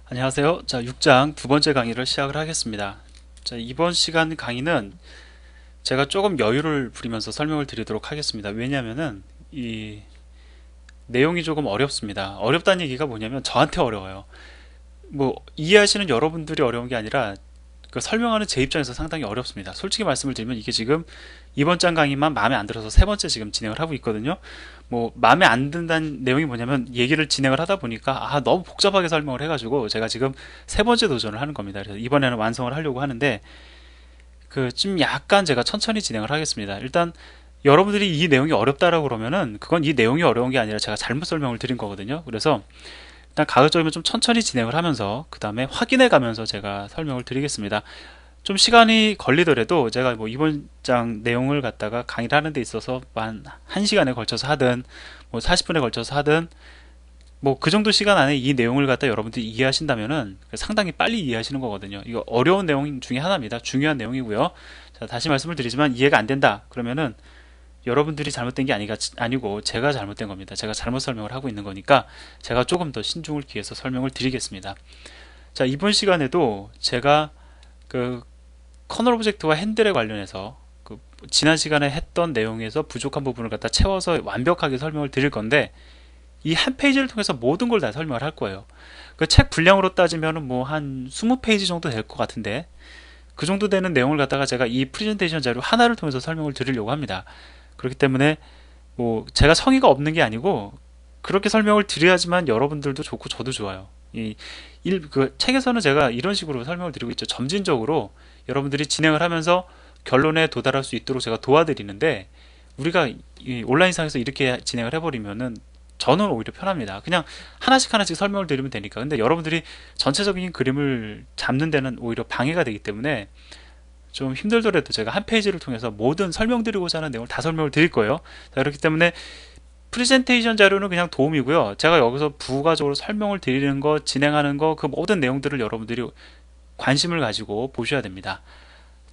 안녕하세요. 자, 6장 두 번째 강의를 시작을 하겠습니다. 자, 이번 시간 강의는 제가 조금 여유를 부리면서 설명을 드리도록 하겠습니다. 왜냐하면은 이 내용이 조금 어렵습니다. 어렵다는 얘기가 뭐냐면 저한테 어려워요. 뭐 이해하시는 여러분들이 어려운 게 아니라 그 설명하는 제 입장에서 상당히 어렵습니다. 솔직히 말씀을 드리면 이게 지금 이번 장 강의만 마음에 안 들어서 세 번째 지금 진행을 하고 있거든요. 뭐 마음에 안 든다는 내용이 뭐냐면 얘기를 진행을 하다 보니까 너무 복잡하게 설명을 해가지고 제가 지금 세 번째 도전을 하는 겁니다. 그래서 이번에는 완성을 하려고 하는데 그 좀 약간 제가 천천히 진행을 하겠습니다. 일단 여러분들이 이 내용이 어렵다라고 그러면은 그건 이 내용이 어려운 게 아니라 제가 잘못 설명을 드린 거거든요. 그래서 일단 가급적이면 좀 천천히 진행을 하면서 그 다음에 확인해 가면서 제가 설명을 드리겠습니다. 좀 시간이 걸리더라도 제가 뭐 이번 장 내용을 갖다가 강의를 하는 데 있어서 한 1시간에 걸쳐서 하든 뭐 40분에 걸쳐서 하든 뭐 그 정도 시간 안에 이 내용을 갖다 여러분들이 이해하신다면은 상당히 빨리 이해하시는 거거든요. 이거 어려운 내용 중에 하나입니다. 중요한 내용이고요. 자, 다시 말씀을 드리지만 이해가 안 된다 그러면은 여러분들이 잘못된 게 아니고 제가 잘못된 겁니다. 제가 잘못 설명을 하고 있는 거니까 제가 조금 더 신중을 기해서 설명을 드리겠습니다. 자, 이번 시간에도 제가 그 커널 오브젝트와 핸들에 관련해서 그 지난 시간에 했던 내용에서 부족한 부분을 갖다 채워서 완벽하게 설명을 드릴 건데 이 한 페이지를 통해서 모든 걸 다 설명을 할 거예요. 그 책 분량으로 따지면 뭐 한 20페이지 정도 될 것 같은데 그 정도 되는 내용을 갖다가 제가 이 프레젠테이션 자료 하나를 통해서 설명을 드리려고 합니다. 그렇기 때문에 뭐 제가 성의가 없는 게 아니고 그렇게 설명을 드려야지만 여러분들도 좋고 저도 좋아요. 그 책에서는 제가 이런 식으로 설명을 드리고 있죠. 점진적으로 여러분들이 진행을 하면서 결론에 도달할 수 있도록 제가 도와드리는데 우리가 이 온라인상에서 이렇게 진행을 해버리면은 저는 오히려 편합니다. 그냥 하나씩 하나씩 설명을 드리면 되니까. 근데 여러분들이 전체적인 그림을 잡는 데는 오히려 방해가 되기 때문에 좀 힘들더라도 제가 한 페이지를 통해서 모든 설명드리고자 하는 내용을 다 설명을 드릴 거예요. 자, 그렇기 때문에 프레젠테이션 자료는 그냥 도움이고요. 제가 여기서 부가적으로 설명을 드리는 거, 진행하는 거, 그 모든 내용들을 여러분들이 관심을 가지고 보셔야 됩니다.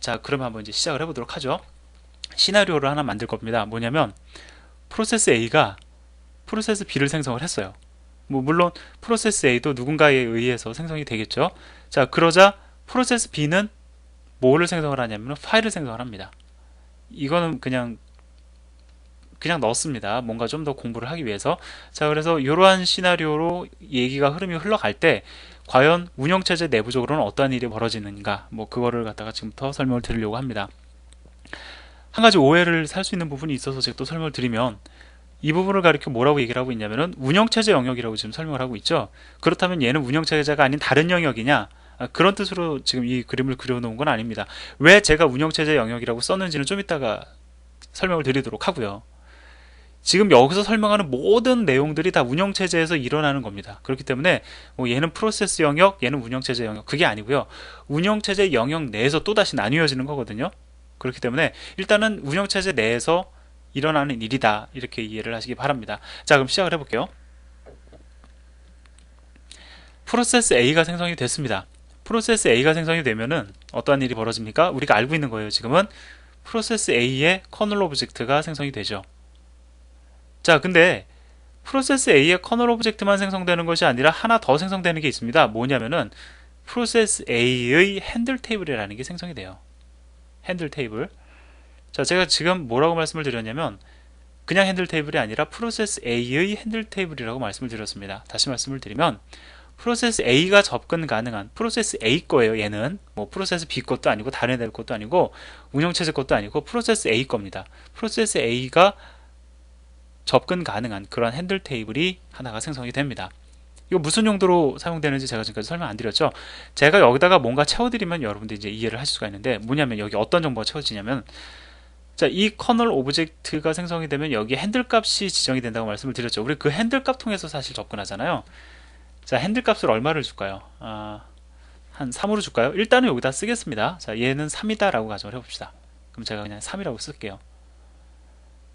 자, 그러면 한번 이제 시작을 해보도록 하죠. 시나리오를 하나 만들 겁니다. 뭐냐면 프로세스 A가 프로세스 B를 생성을 했어요. 뭐 물론 프로세스 A도 누군가에 의해서 생성이 되겠죠. 자, 그러자 프로세스 B는 뭐를 생성을 하냐면 파일을 생성을 합니다. 이거는 그냥 넣었습니다. 뭔가 좀 더 공부를 하기 위해서. 자, 그래서 이러한 시나리오로 얘기가 흐름이 흘러갈 때 과연 운영체제 내부적으로는 어떠한 일이 벌어지는가, 뭐 그거를 갖다가 지금부터 설명을 드리려고 합니다. 한 가지 오해를 살 수 있는 부분이 있어서 제가 또 설명을 드리면 이 부분을 가리켜 뭐라고 얘기를 하고 있냐면은 운영체제 영역이라고 지금 설명을 하고 있죠. 그렇다면 얘는 운영체제가 아닌 다른 영역이냐? 그런 뜻으로 지금 이 그림을 그려놓은 건 아닙니다. 왜 제가 운영체제 영역이라고 썼는지는 좀 이따가 설명을 드리도록 하고요. 지금 여기서 설명하는 모든 내용들이 다 운영체제에서 일어나는 겁니다. 그렇기 때문에 뭐 얘는 프로세스 영역, 얘는 운영체제 영역, 그게 아니고요. 운영체제 영역 내에서 또다시 나뉘어지는 거거든요. 그렇기 때문에 일단은 운영체제 내에서 일어나는 일이다, 이렇게 이해를 하시기 바랍니다. 자, 그럼 시작을 해볼게요. 프로세스 A가 생성이 됐습니다. 프로세스 A가 생성이 되면은 어떠한 일이 벌어집니까? 우리가 알고 있는 거예요. 지금은 프로세스 A의 커널 오브젝트가 생성이 되죠. 자, 근데 프로세스 A의 커널 오브젝트만 생성되는 것이 아니라 하나 더 생성되는 게 있습니다. 뭐냐면은 프로세스 A의 핸들 테이블이라는 게 생성이 돼요. 핸들 테이블. 자, 제가 지금 뭐라고 말씀을 드렸냐면 그냥 핸들 테이블이 아니라 프로세스 A의 핸들 테이블이라고 말씀을 드렸습니다. 다시 말씀을 드리면 프로세스 A가 접근 가능한 프로세스 A 거예요. 얘는 뭐 프로세스 B 것도 아니고 다른 애들 것도 아니고 운영체제 것도 아니고 프로세스 A 겁니다. 프로세스 A가 접근 가능한 그런 핸들 테이블이 하나가 생성이 됩니다. 이거 무슨 용도로 사용되는지 제가 지금까지 설명 안 드렸죠. 제가 여기다가 뭔가 채워드리면 여러분들이 이제 이해를 하실 수가 있는데 뭐냐면 여기 어떤 정보가 채워지냐면 자, 이 커널 오브젝트가 생성이 되면 여기에 핸들 값이 지정이 된다고 말씀을 드렸죠. 우리 그 핸들 값 통해서 사실 접근하잖아요. 자, 핸들 값을 얼마를 줄까요? 한 3으로 줄까요? 일단은 여기다 쓰겠습니다. 자, 얘는 3이다 라고 가정을 해봅시다. 그럼 제가 그냥 3이라고 쓸게요.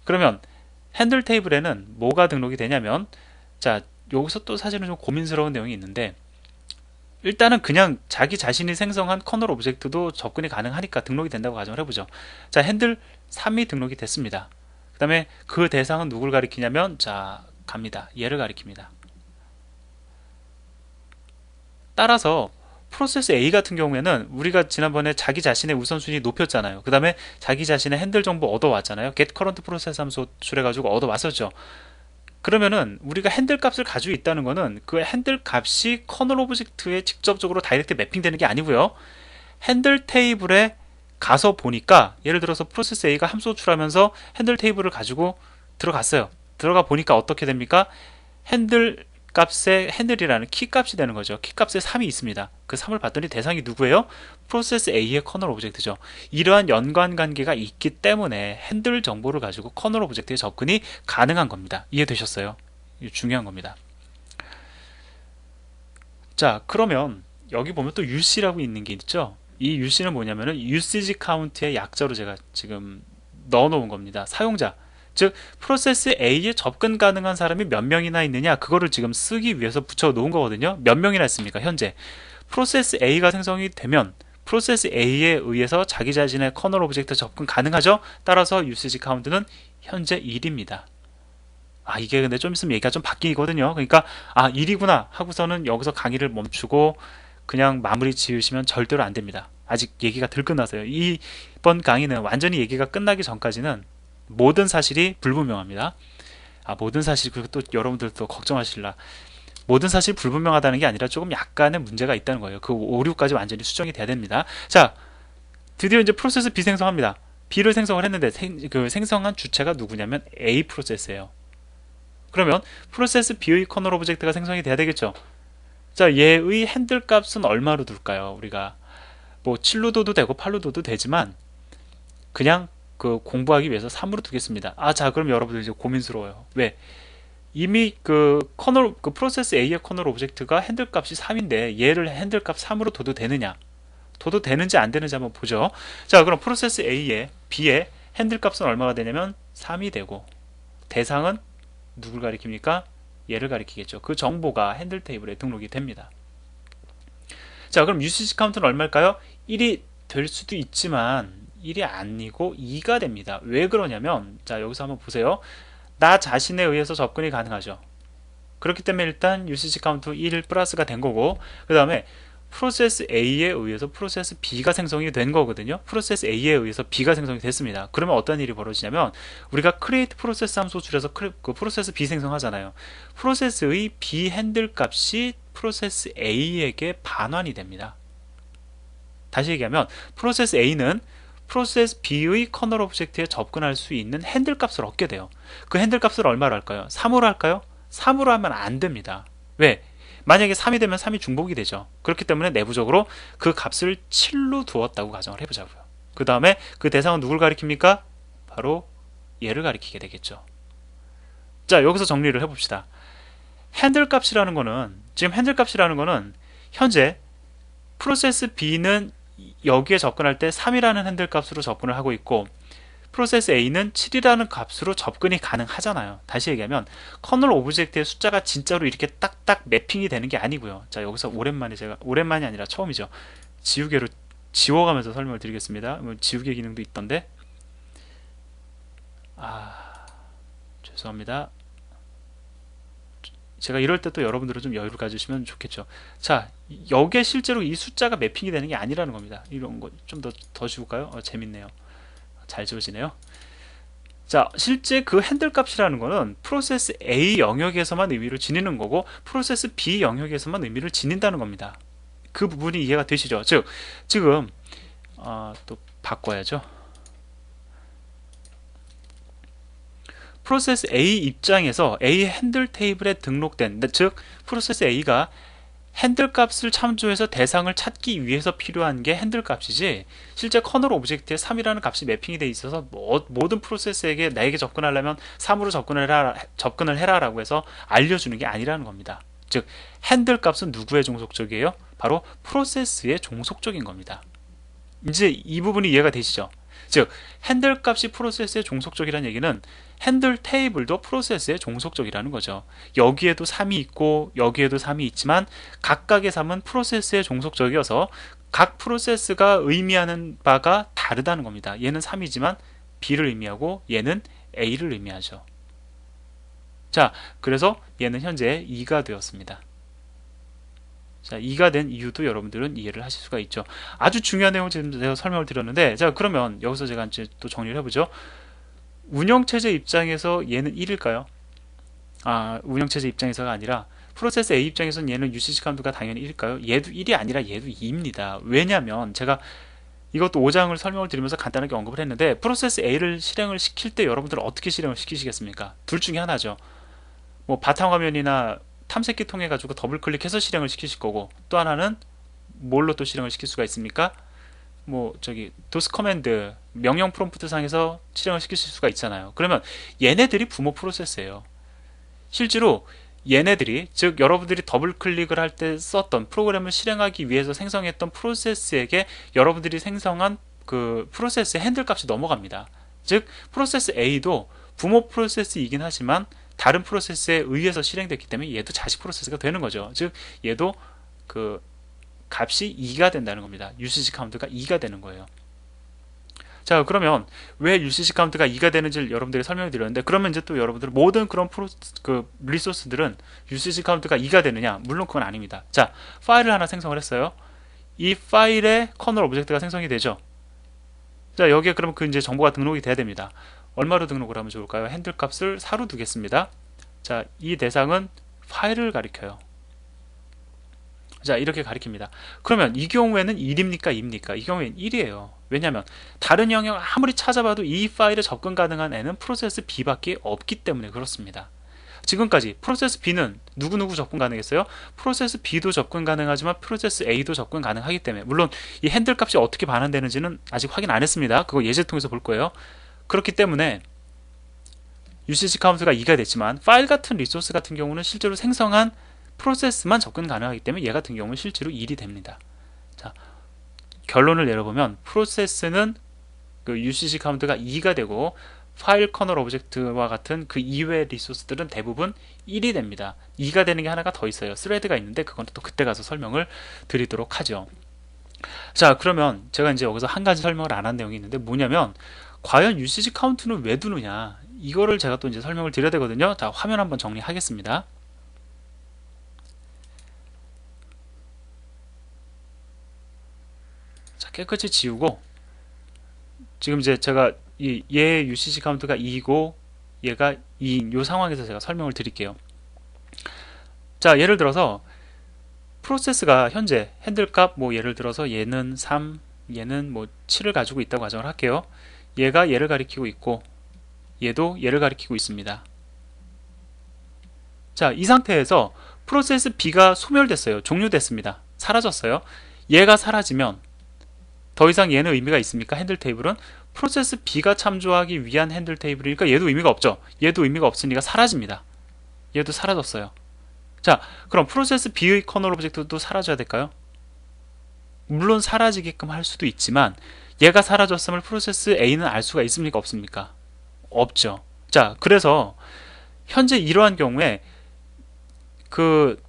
그러면 핸들 테이블에는 뭐가 등록이 되냐면 자, 여기서 또 사실은 좀 고민스러운 내용이 있는데 일단은 그냥 자기 자신이 생성한 커널 오브젝트도 접근이 가능하니까 등록이 된다고 가정을 해보죠. 자, 핸들 3이 등록이 됐습니다. 그 다음에 그 대상은 누굴 가리키냐면 자, 갑니다. 얘를 가리킵니다. 따라서 프로세스 A 같은 경우에는 우리가 지난번에 자기 자신의 우선순위 높였잖아요. 그 다음에 자기 자신의 핸들 정보 얻어왔잖아요. get current process 함수 출해가지고 얻어왔었죠. 그러면은 우리가 핸들 값을 가지고 있다는 거는 그 핸들 값이 커널 오브젝트에 직접적으로 다이렉트 매핑되는 게 아니고요. 핸들 테이블에 가서 보니까 예를 들어서 프로세스 A가 함수 호출하면서 핸들 테이블을 가지고 들어갔어요. 들어가 보니까 어떻게 됩니까? 핸들 값에 핸들이라는 키 값이 되는 거죠. 키 값에 3이 있습니다. 그 3을 봤더니 대상이 누구예요? 프로세스 A의 커널 오브젝트죠. 이러한 연관 관계가 있기 때문에 핸들 정보를 가지고 커널 오브젝트에 접근이 가능한 겁니다. 이해되셨어요? 이게 중요한 겁니다. 자, 그러면 여기 보면 또 UC라고 있는 게 있죠. 이 UC는 뭐냐면은 usage count의 약자로 제가 지금 넣어 놓은 겁니다. 사용자, 즉 프로세스 A에 접근 가능한 사람이 몇 명이나 있느냐, 그거를 지금 쓰기 위해서 붙여 놓은 거거든요. 몇 명이나 있습니까? 현재 프로세스 A가 생성이 되면 프로세스 A에 의해서 자기 자신의 커널 오브젝트 접근 가능하죠. 따라서 usage count는 현재 1입니다. 이게 근데 좀 있으면 얘기가 좀 바뀌거든요. 그러니까 1이구나 하고서는 여기서 강의를 멈추고 그냥 마무리 지으시면 절대로 안 됩니다. 아직 얘기가 덜 끝났어요. 이번 강의는 완전히 얘기가 끝나기 전까지는 모든 사실이 불분명합니다. 모든 사실, 그리고 또 여러분들도 걱정하실라. 모든 사실이 불분명하다는 게 아니라 조금 약간의 문제가 있다는 거예요. 그 오류까지 완전히 수정이 돼야 됩니다. 자, 드디어 이제 프로세스 B 생성합니다. B를 생성을 했는데 그 생성한 주체가 누구냐면 A 프로세스예요. 그러면 프로세스 B의 커널 오브젝트가 생성이 돼야 되겠죠. 자, 얘의 핸들 값은 얼마로 둘까요? 우리가 뭐 7로 둬도 되고 8로 둬도 되지만 그냥 그 공부하기 위해서 3으로 두겠습니다. 자, 그럼 여러분들 이제 고민스러워요. 왜? 이미 그 프로세스 A의 커널 오브젝트가 핸들 값이 3인데 얘를 핸들 값 3으로 둬도 되느냐? 둬도 되는지 안 되는지 한번 보죠. 자, 그럼 프로세스 B의 핸들 값은 얼마가 되냐면 3이 되고, 대상은 누굴 가리킵니까? 얘를 가리키겠죠. 그 정보가 핸들 테이블에 등록이 됩니다. 자, 그럼 usage count는 얼마일까요? 1이 될 수도 있지만 1이 아니고 2가 됩니다. 왜 그러냐면, 자, 여기서 한번 보세요. 나 자신에 의해서 접근이 가능하죠. 그렇기 때문에 일단 usage count 1 플러스가 된 거고, 그 다음에 프로세스 A에 의해서 프로세스 B가 생성이 된 거거든요. 프로세스 A에 의해서 B가 생성이 됐습니다. 그러면 어떤 일이 벌어지냐면, 우리가 create 프로세스 함수 줄여서 그 프로세스 B 생성하잖아요. 프로세스의 B 핸들 값이 프로세스 A에게 반환이 됩니다. 다시 얘기하면 프로세스 A는 프로세스 B의 커널 오브젝트에 접근할 수 있는 핸들 값을 얻게 돼요. 그 핸들 값을 얼마로 할까요? 3으로 할까요? 3으로 하면 안 됩니다. 왜? 만약에 3이 되면 3이 중복이 되죠. 그렇기 때문에 내부적으로 그 값을 7로 두었다고 가정을 해보자고요. 그 다음에 그 대상은 누굴 가리킵니까? 바로 얘를 가리키게 되겠죠. 자, 여기서 정리를 해봅시다. 핸들 값이라는 거는, 지금 핸들 값이라는 거는 현재 프로세스 B는 여기에 접근할 때 3이라는 핸들 값으로 접근을 하고 있고, 프로세스 A는 7이라는 값으로 접근이 가능하잖아요. 다시 얘기하면 커널 오브젝트의 숫자가 진짜로 이렇게 딱딱 매핑이 되는 게 아니고요. 자, 여기서 오랜만이 아니라 처음이죠. 지우개로 지워가면서 설명을 드리겠습니다. 지우개 기능도 있던데, 죄송합니다. 제가 이럴 때 또 여러분들은 좀 여유를 가지시면 좋겠죠. 자, 여기에 실제로 이 숫자가 매핑이 되는 게 아니라는 겁니다. 이런 거 좀 더 지울까요? 재밌네요. 잘 지워지네요. 자, 실제 그 핸들 값이라는 거는 프로세스 A 영역에서만 의미를 지니는 거고, 프로세스 B 영역에서만 의미를 지닌다는 겁니다. 그 부분이 이해가 되시죠? 즉, 지금 또 바꿔야죠. 프로세스 A 입장에서 A 핸들 테이블에 등록된, 즉 프로세스 A가 핸들 값을 참조해서 대상을 찾기 위해서 필요한 게 핸들 값이지, 실제 커널 오브젝트에 3이라는 값이 매핑이 돼 있어서 모든 프로세스에게 나에게 접근하려면 3으로 접근을 해라 라고 해서 알려주는 게 아니라는 겁니다. 즉 핸들 값은 누구의 종속적이에요? 바로 프로세스의 종속적인 겁니다. 이제 이 부분이 이해가 되시죠? 즉 핸들 값이 프로세스의 종속적이라는 얘기는 핸들 테이블도 프로세스의 종속적이라는 거죠. 여기에도 3이 있고 여기에도 3이 있지만 각각의 3은 프로세스의 종속적이어서 각 프로세스가 의미하는 바가 다르다는 겁니다. 얘는 3이지만 B를 의미하고 얘는 A를 의미하죠. 자, 그래서 얘는 현재 2가 되었습니다. 자, 2가 된 이유도 여러분들은 이해를 하실 수가 있죠. 아주 중요한 내용을 지금 제가 설명을 드렸는데, 자, 그러면 여기서 제가 이제 또 정리를 해보죠. 운영체제 입장에서 얘는 1일까요? 운영체제 입장에서가 아니라 프로세스 A 입장에서는 얘는 UCC 카운트가 당연히 1일까요? 얘도 1이 아니라 얘도 2입니다. 왜냐면 제가 이것도 5장을 설명을 드리면서 간단하게 언급을 했는데, 프로세스 A를 실행을 시킬 때 여러분들은 어떻게 실행을 시키시겠습니까? 둘 중에 하나죠. 뭐 바탕화면이나 탐색기 통해 가지고 더블 클릭해서 실행을 시키실 거고, 또 하나는 뭘로 또 실행을 시킬 수가 있습니까? 뭐 저기 도스 커맨드 명령 프롬프트 상에서 실행을 시키실 수가 있잖아요. 그러면 얘네들이 부모 프로세스예요. 실제로 얘네들이, 즉 여러분들이 더블 클릭을 할 때 썼던 프로그램을 실행하기 위해서 생성했던 프로세스에게 여러분들이 생성한 그 프로세스의 핸들 값이 넘어갑니다. 즉 프로세스 A도 부모 프로세스이긴 하지만 다른 프로세스에 의해서 실행됐기 때문에 얘도 자식 프로세스가 되는 거죠. 즉 얘도 그 값이 2가 된다는 겁니다. UCC 카운트가 2가 되는 거예요. 자, 그러면 왜 UCC 카운트가 2가 되는지를 여러분들이 설명해 드렸는데, 그러면 이제 또 여러분들 모든 그런 리소스들은 UCC 카운트가 2가 되느냐? 물론 그건 아닙니다. 자, 파일을 하나 생성을 했어요. 이 파일에 커널 오브젝트가 생성이 되죠. 자, 여기에 그러면 그 이제 정보가 등록이 돼야 됩니다. 얼마로 등록을 하면 좋을까요? 핸들 값을 4로 두겠습니다. 자, 이 대상은 파일을 가리켜요. 자, 이렇게 가리킵니다. 그러면 이 경우에는 1입니까? 2입니까? 이 경우에는 1이에요. 왜냐하면 다른 영역 아무리 찾아봐도 이 파일에 접근 가능한 애는 프로세스 B밖에 없기 때문에 그렇습니다. 지금까지 프로세스 B는 누구누구 접근 가능했어요? 프로세스 B도 접근 가능하지만 프로세스 A도 접근 가능하기 때문에, 물론 이 핸들 값이 어떻게 반환되는지는 아직 확인 안 했습니다. 그거 예제 통해서 볼 거예요. 그렇기 때문에 UCC 카운트가 2가 됐지만 파일 같은 리소스 같은 경우는 실제로 생성한 프로세스만 접근 가능하기 때문에 얘 같은 경우는 실제로 1이 됩니다. 자, 결론을 내려보면 프로세스는 그 UCC 카운트가 2가 되고 파일 커널 오브젝트와 같은 그 이외의 리소스들은 대부분 1이 됩니다. 2가 되는 게 하나가 더 있어요. 스레드가 있는데 그건 또 그때 가서 설명을 드리도록 하죠. 자, 그러면 제가 이제 여기서 한 가지 설명을 안 한 내용이 있는데, 뭐냐면 과연 UCC 카운트는 왜 두느냐, 이거를 제가 또 이제 설명을 드려야 되거든요. 자, 화면 한번 정리하겠습니다. 자, 깨끗이 지우고, 지금 이제 제가 얘 UCC 카운트가 2고 얘가 2인 요 상황에서 제가 설명을 드릴게요. 자, 예를 들어서 프로세스가 현재 핸들값 뭐 예를 들어서 얘는 3, 얘는 뭐 7을 가지고 있다고 가정을 할게요. 얘가 얘를 가리키고 있고 얘도 얘를 가리키고 있습니다. 자, 이 상태에서 프로세스 B가 소멸됐어요. 종료됐습니다. 사라졌어요. 얘가 사라지면 더 이상 얘는 의미가 있습니까? 핸들 테이블은 프로세스 B가 참조하기 위한 핸들 테이블이니까 얘도 의미가 없죠. 얘도 의미가 없으니까 사라집니다. 얘도 사라졌어요. 자, 그럼 프로세스 B의 커널 오브젝트도 사라져야 될까요? 물론 사라지게끔 할 수도 있지만 얘가 사라졌음을 프로세스 A는 알 수가 있습니까? 없습니까? 없죠. 자, 그래서 현재 이러한 경우에 그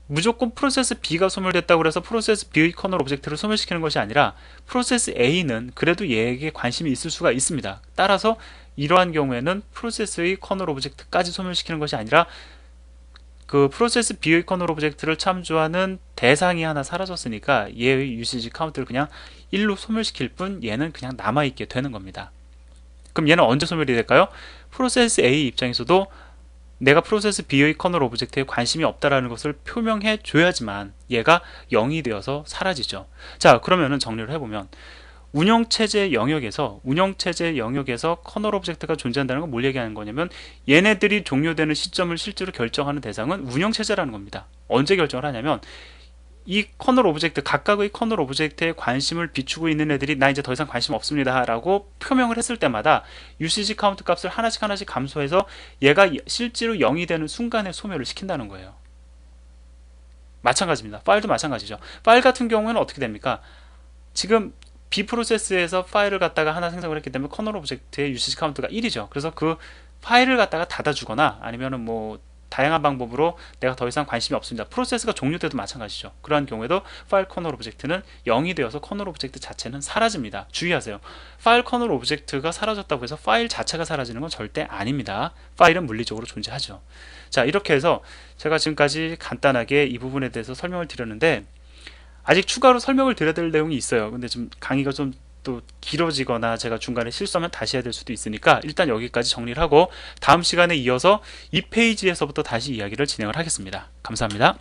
무조건 프로세스 B가 소멸됐다고 해서 프로세스 B의 커널 오브젝트를 소멸시키는 것이 아니라 프로세스 A는 그래도 얘에게 관심이 있을 수가 있습니다. 따라서 이러한 경우에는 프로세스의 커널 오브젝트까지 소멸시키는 것이 아니라 그 프로세스 B의 커널 오브젝트를 참조하는 대상이 하나 사라졌으니까 얘의 UCC 카운트를 그냥 1로 소멸시킬 뿐 얘는 그냥 남아있게 되는 겁니다. 그럼 얘는 언제 소멸이 될까요? 프로세스 A 입장에서도 내가 프로세스 B의 커널 오브젝트에 관심이 없다라는 것을 표명해 줘야지만 얘가 0이 되어서 사라지죠. 자, 그러면은 정리를 해보면 운영체제 영역에서 커널 오브젝트가 존재한다는 건 뭘 얘기하는 거냐면 얘네들이 종료되는 시점을 실제로 결정하는 대상은 운영체제라는 겁니다. 언제 결정을 하냐면 이 커널 오브젝트, 각각의 커널 오브젝트에 관심을 비추고 있는 애들이 나 이제 더 이상 관심 없습니다 라고 표명을 했을 때마다 UCC 카운트 값을 하나씩 감소해서 얘가 실제로 0이 되는 순간에 소멸을 시킨다는 거예요. 마찬가지입니다. 파일도 마찬가지죠. 파일 같은 경우에는 어떻게 됩니까? 지금 B 프로세스에서 파일을 갖다가 하나 생성을 했기 때문에 커널 오브젝트의 UCC 카운트가 1이죠. 그래서 그 파일을 갖다가 닫아주거나 아니면은 뭐 다양한 방법으로 내가 더 이상 관심이 없습니다. 프로세스가 종료돼도 마찬가지죠. 그러한 경우에도 파일 커널 오브젝트는 0이 되어서 커널 오브젝트 자체는 사라집니다. 주의하세요. 파일 커널 오브젝트가 사라졌다고 해서 파일 자체가 사라지는 건 절대 아닙니다. 파일은 물리적으로 존재하죠. 자, 이렇게 해서 제가 지금까지 간단하게 이 부분에 대해서 설명을 드렸는데, 아직 추가로 설명을 드려야 될 내용이 있어요. 근데 좀 강의가 좀 또 길어지거나 제가 중간에 실수하면 다시 해야 될 수도 있으니까 일단 여기까지 정리를 하고 다음 시간에 이어서 이 페이지에서부터 다시 이야기를 진행을 하겠습니다. 감사합니다.